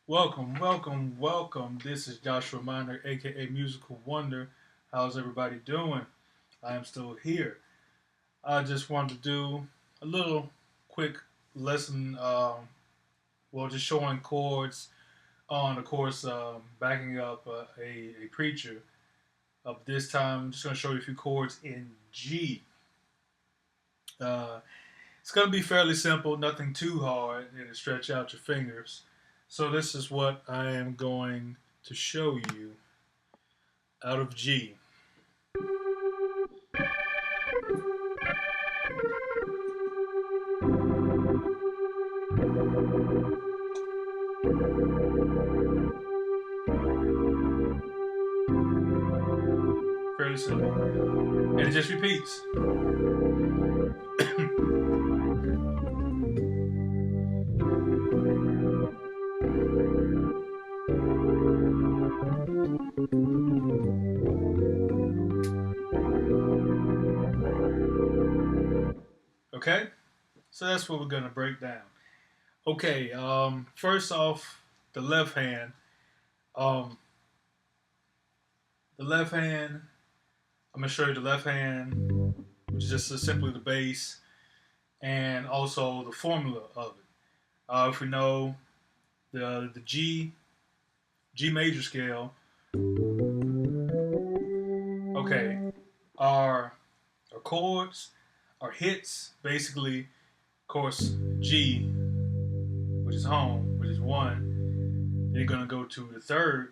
Welcome, welcome, welcome. This is Joshua Miner, aka Musical Wonder. How's everybody doing? I am still here. I just wanted to do a little quick lesson, just showing chords on, of course, backing up a preacher. This time, I'm just going to show you a few chords in G. Uh, it's going to be fairly simple, nothing too hard, and to stretch out your fingers. So this is what I am going to show you out of G. Fairly simple. And it just repeats. Okay? So that's what we're going to break down. Okay, first off, the left hand. Um, the left hand, I'm going to show you the left hand, which is just simply the bass, and also the formula of it. If we know the G major scale, okay, our chords, our hits, basically, of course, G, which is home, which is one. Then you're gonna go to the third,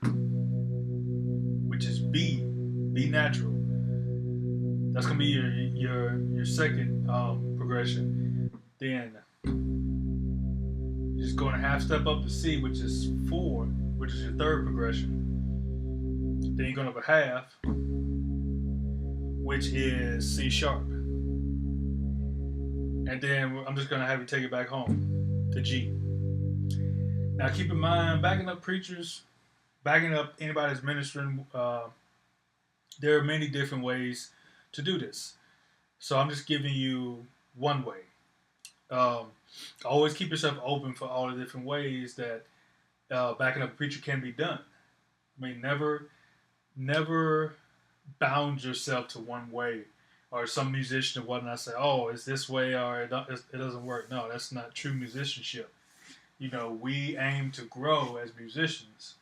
which is B natural. That's gonna be your second progression. Then you're just going a half step up to C, which is 4, which is your third progression. Then you're going up a half, which is C sharp. And then I'm just going to have you take it back home to G. Now keep in mind, backing up preachers, backing up anybody that's ministering, there are many different ways to do this. So I'm just giving you one way. Always keep yourself open for all the different ways that backing up a preacher can be done. I mean, never bound yourself to one way, or some musician or whatnot say, "Oh, it's this way," or it doesn't work. No, that's not true musicianship. You know, we aim to grow as musicians,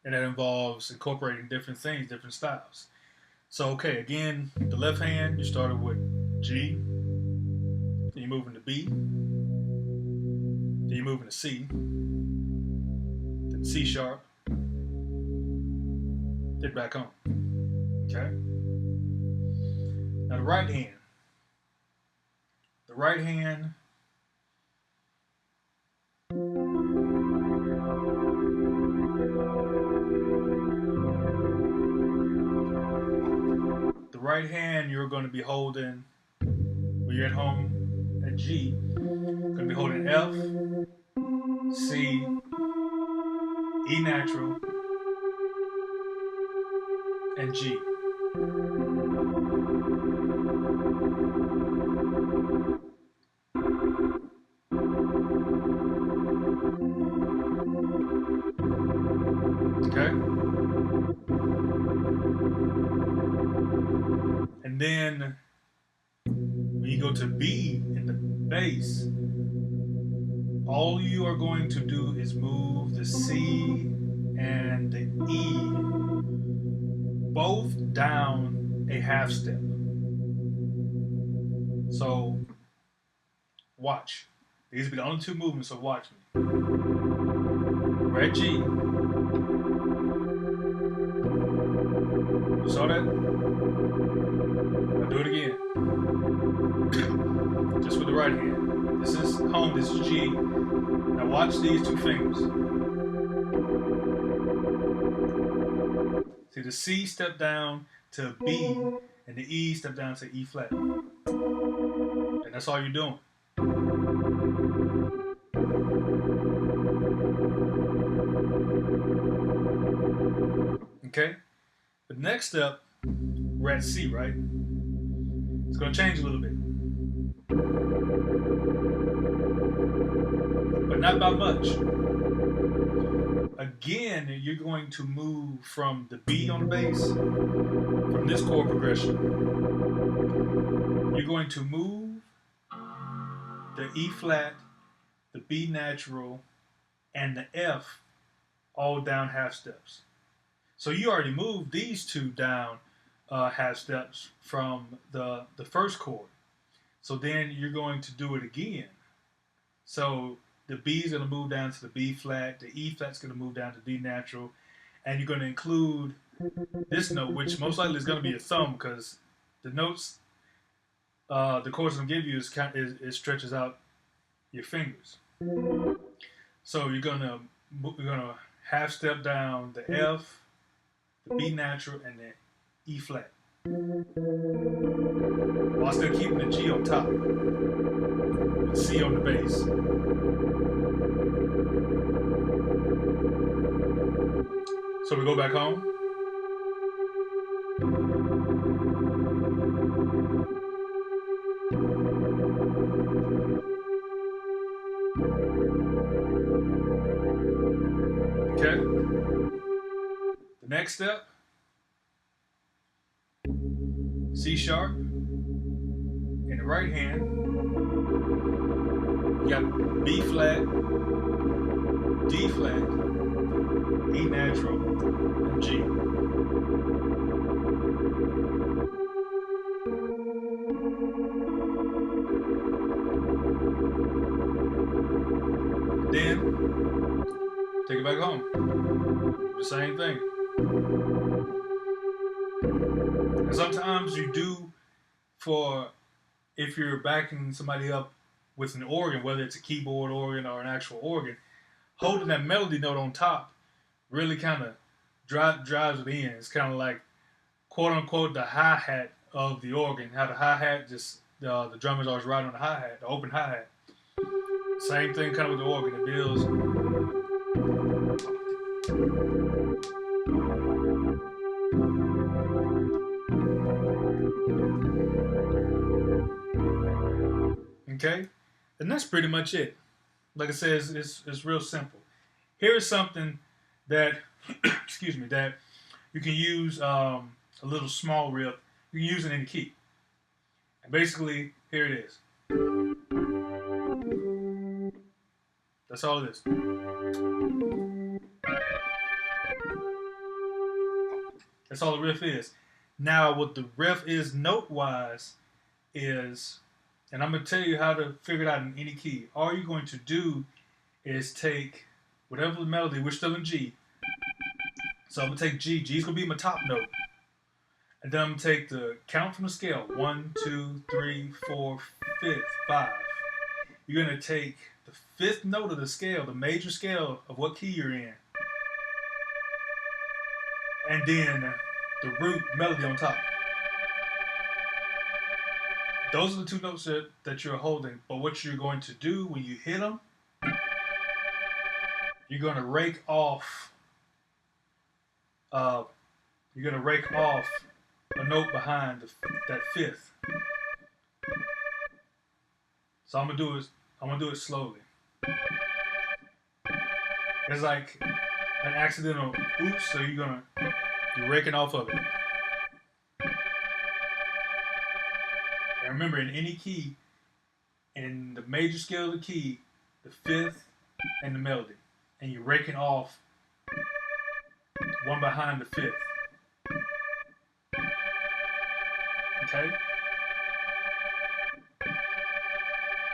and that involves incorporating different things, different styles. So, okay, again, the left hand, you started with G, then you move into B, then you move into C, then C sharp, then back home. Okay? Now the right hand. The right hand, you're going to be holding, when you're at home at G, you're going to be holding F, C, E natural, and G. Okay? And then when you go to B in the bass, all you are going to do is move the C and the E both down a half step. So watch. These will be the only two movements, so watch me. We're at G. You saw that? I'll do it again. Just with the right hand. This is home, this is G. Now watch these two fingers. See, the C step down to B, and the E step down to E flat. And that's all you're doing. Okay? The next step, we're at C, right? It's going to change a little bit. But not by much. again, you're going to move from the B on the bass, from this chord progression. You're going to move the E flat, the B natural, and the F all down half steps. So you already moved these two down half steps from the first chord. So then you're going to do it again. So the B is going to move down to the B flat, the E flat's going to move down to D natural, and you're going to include this note, which most likely is going to be a thumb because the notes, the chords going to give you is stretches out your fingers. So you're gonna half step down the F, the B natural, and the E flat, while still keeping the G on top, with C on the bass. So we go back home. Okay. The next step, C sharp. In the right hand, you got B flat, D flat, E natural, and G. Then, take it back home. The same thing. And sometimes you do, for if you're backing somebody up with an organ, whether it's a keyboard organ or an actual organ, holding that melody note on top really kind of drives it in. It's kind of like, quote unquote, the hi-hat of the organ. How the hi-hat just, the drummer's always riding on the hi-hat, the open hi-hat. Same thing kind of with the organ. It builds. Okay? And that's pretty much it. Like I said, it's real simple. Here is something that, excuse me, that you can use a little small riff. You can use it in any key. And basically, here it is. That's all it is. That's all the riff is. Now, what the riff is note-wise is, and I'm going to tell you how to figure it out in any key. All you're going to do is take whatever the melody, we're still in G. So I'm going to take G. G's going to be my top note. And then I'm going to take the count from the scale. 1, 2, 3, 4, 5, 5. You're going to take the fifth note of the scale, the major scale of what key you're in. And then the root melody on top. Those are the two notes that you're holding. But what you're going to do when you hit them, you're going to rake off. You're going to rake off a note behind that fifth. So I'm gonna do it slowly. It's like an accidental oops, so you're raking off of it. And remember, in any key, in the major scale of the key, the fifth and the melody, and you're raking off one behind the fifth. Okay?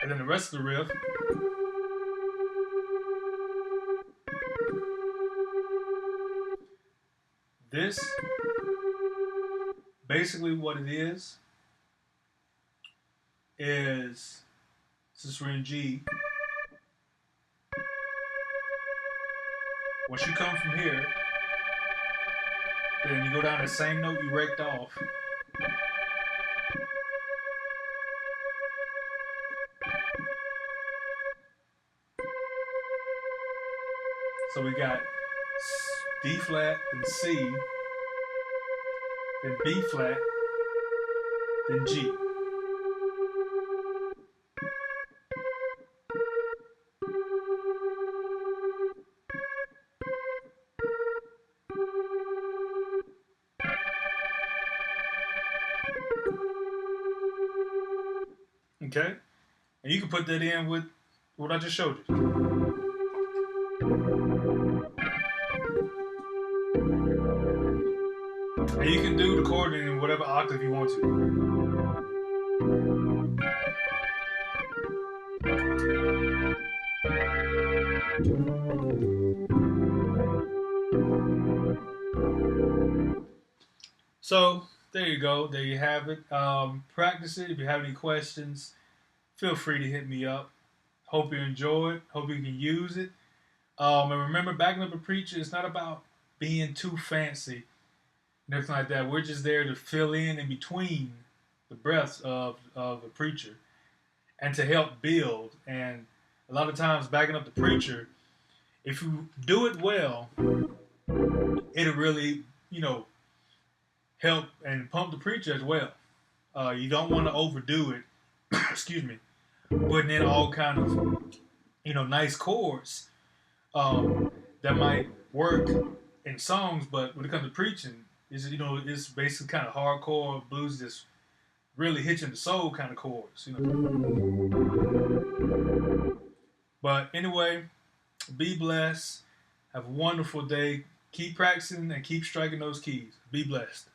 And then the rest of the riff, this, basically what it is since we're in G, once you come from here, then you go down the same note you raked off. So we got D flat, then C, then B flat, then G. Okay? And you can put that in with what I just showed you. And you can do the chord in whatever octave you want to. So there you go. There you have it. Practice it. If you have any questions, feel free to hit me up. Hope you enjoy it. Hope you can use it. And remember, backing up a preacher, it's not about being too fancy and everything like that. We're just there to fill in between the breaths of a preacher and to help build. And a lot of times, backing up the preacher, if you do it well, it'll really, help and pump the preacher as well. You don't want to overdo it. Excuse me. Putting in all kind of, nice chords that might work in songs, but when it comes to preaching, it's basically kind of hardcore blues, just really hitching the soul kind of chords. But anyway, be blessed. Have a wonderful day. Keep practicing and keep striking those keys. Be blessed.